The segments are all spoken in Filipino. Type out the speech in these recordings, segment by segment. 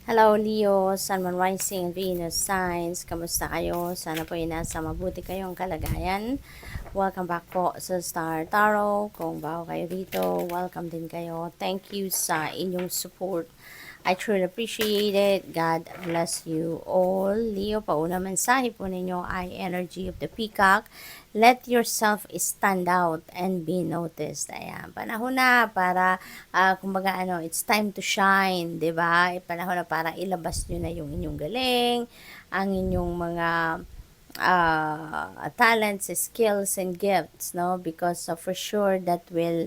Hello Leo, Sun, Moon, Rising, Venus, Signs. Kamusta kayo? Sana po ay nasa mabuti kayong kalagayan. Welcome back po sa Star Tarot. Kung bago kayo dito, welcome din kayo. Thank you sa inyong support. I truly appreciate it. God bless you all. Leo, pauna mensahe po ninyo ay energy of the peacock. Let yourself stand out and be noticed. Ayan, panahon na para, kumbaga it's time to shine, di ba? Panahon na para ilabas nyo na yung inyong galing, ang inyong mga talents, skills, and gifts, no? Because for sure that will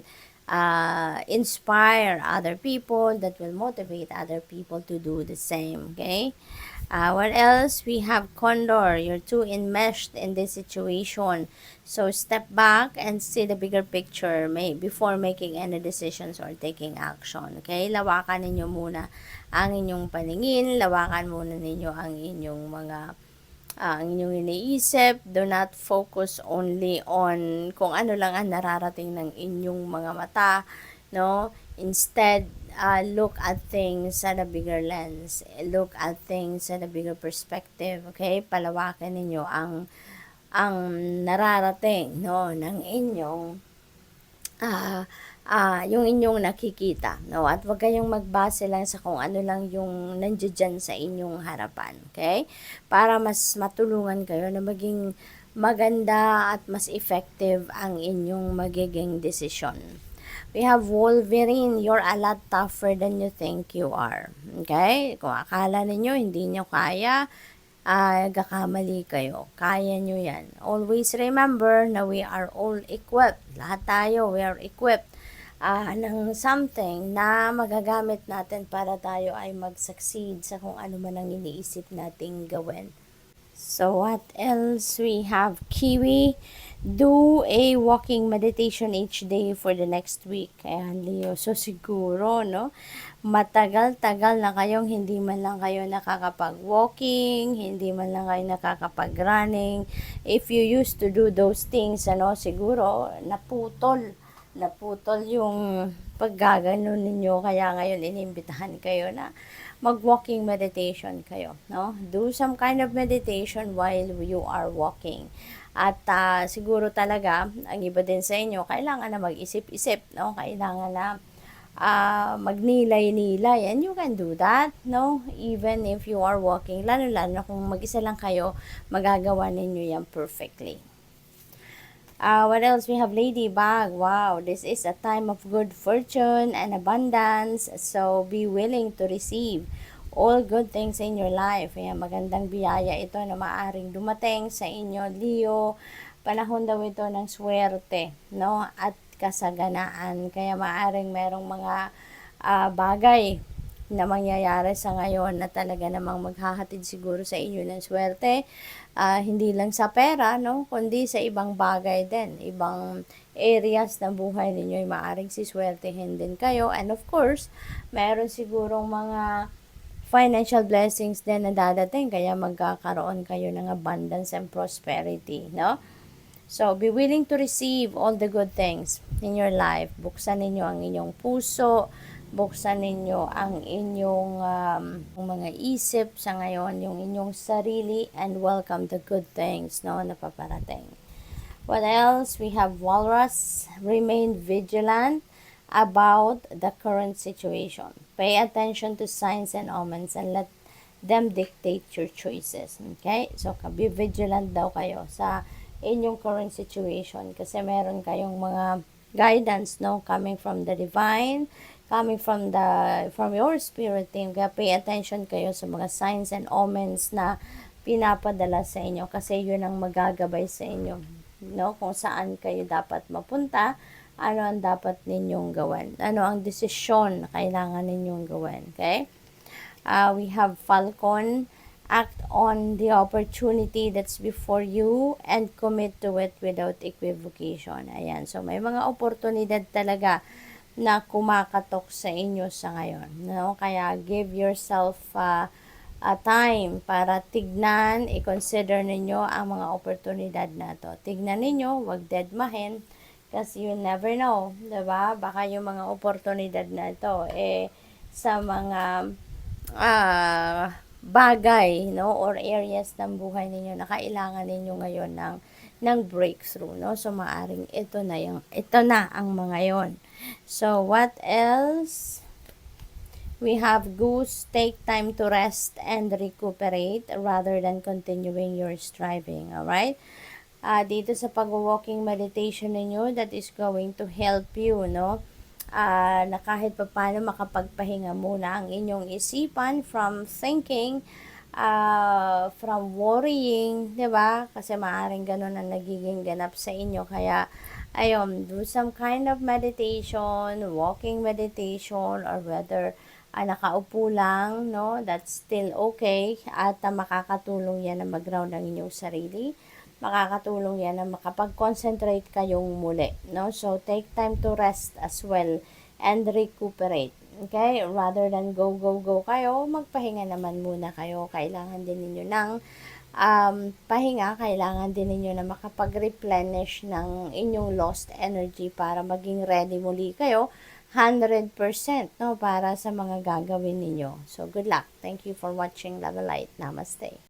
inspire other people, that will motivate other people to do the same, okay? What else? We have Condor. You're too enmeshed in this situation. So step back and see the bigger picture before making any decisions or taking action. Okay? Lawakan ninyo muna ang inyong paningin. Lawakan muna ninyo ang inyong mga ang inyong iniisip. Do not focus only on kung ano lang ang nararating ng inyong mga mata, no? Instead, look at things at a bigger lens. Look at things at a bigger perspective, okay? Palawakan ninyo ang nararating, no, ng inyong yung inyong nakikita, no? At wag kayong magbase lang sa kung ano lang yung nandiyan sa inyong harapan, okay? Para mas matulungan kayo na maging maganda at mas effective ang inyong magiging desisyon. We have Wolverine. You're a lot tougher than you think you are. Okay? Kung akala ninyo hindi nyo kaya, gakamali kayo. Kaya nyo yan. Always remember na we are all equipped. Lahat tayo, we are equipped ng something na magagamit natin para tayo ay mag-succeed sa kung ano man ang iniisip nating gawin. So what else? We have Kiwi. Do a walking meditation each day for the next week. Ayan, Leo. So siguro, no? Matagal-tagal na kayong hindi man lang kayo nakakapag-walking, hindi man lang kayo nakakapag-running. If you used to do those things, siguro naputol yung paggagano ninyo. Kaya ngayon inimbitahan kayo na mag-walking meditation kayo, no? Do some kind of meditation while you are walking. At siguro talaga, ang iba din sa inyo, kailangan na mag-isip-isip, no? Kailangan na magnilay-nilay, and you can do that, no? Even if you are walking, lalo-lalo na kung mag-isa lang kayo, magagawa ninyo yan perfectly. What else? We have Ladybug. Wow, this is a time of good fortune and abundance. So, be willing to receive all good things in your life. Ayan, magandang biyaya ito na maaring dumating sa inyo, Leo. Panahon daw ito ng swerte, no? At kasaganaan. Kaya maaring merong mga bagay na mangyayari sa ngayon na talaga namang maghahatid siguro sa inyo ng swerte, hindi lang sa pera, no, kundi sa ibang bagay din, ibang areas ng buhay ninyo ay maaaring siswertehin din kayo. And of course, meron sigurong mga financial blessings din na dadating, kaya magkakaroon kayo ng abundance and prosperity, no? So, be willing to receive all the good things in your life. Buksan ninyo ang inyong puso, buksan ninyo ang inyong mga isip sa ngayon, yung inyong sarili, and welcome the good things, no, na paparating. What else? We have Walrus. Remain vigilant about the current situation. Pay attention to signs and omens and let them dictate your choices. Okay? So, be vigilant daw kayo sa inyong current situation kasi meron kayong mga guidance, no, coming from the divine, coming from your spirit team. Kaya pay attention kayo sa mga signs and omens na pinapadala sa inyo kasi yun ang magagabay sa inyo, no, kung saan kayo dapat mapunta, ano ang dapat ninyong gawin, ano ang desisyon na kailangan ninyong gawin. Okay? We have Falcon. Act on the opportunity that's before you and commit to it without equivocation. Ayan. So, may mga oportunidad talaga na kumakatok sa inyo sa ngayon, no? Kaya give yourself a time para tignan, i-consider ninyo ang mga oportunidad na to. Tignan ninyo, wag deadmahin, kasi you never know, diba? Baka yung mga oportunidad na ito, sa mga bagay, no, or areas ng buhay ninyo na kailangan ninyo ngayon ng breakthrough, no? So maaring ito na ang mga yon. So what else? We have Goose, take time to rest and recuperate rather than continuing your striving, alright? Dito sa pag-walking meditation ninyo, that is going to help you, no? Na kahit paano makapagpahinga muna ang inyong isipan from thinking, from worrying, 'di ba? Kasi maaring ganun ang nagiging ganap sa inyo. Kaya, ayun, do some kind of meditation, walking meditation, or whether nakaupo lang, no? That's still okay. At makakatulong yan na mag-ground ang inyong sarili. Makakatulong yan na makapag-concentrate kayong muli, no? So, take time to rest as well and recuperate. Okay? Rather than go kayo, magpahinga naman muna kayo. Kailangan din ninyo ng pahinga. Kailangan din ninyo na makapag-replenish ng inyong lost energy para maging ready muli kayo 100%, no, para sa mga gagawin ninyo. So, good luck. Thank you for watching Love and Light. Namaste.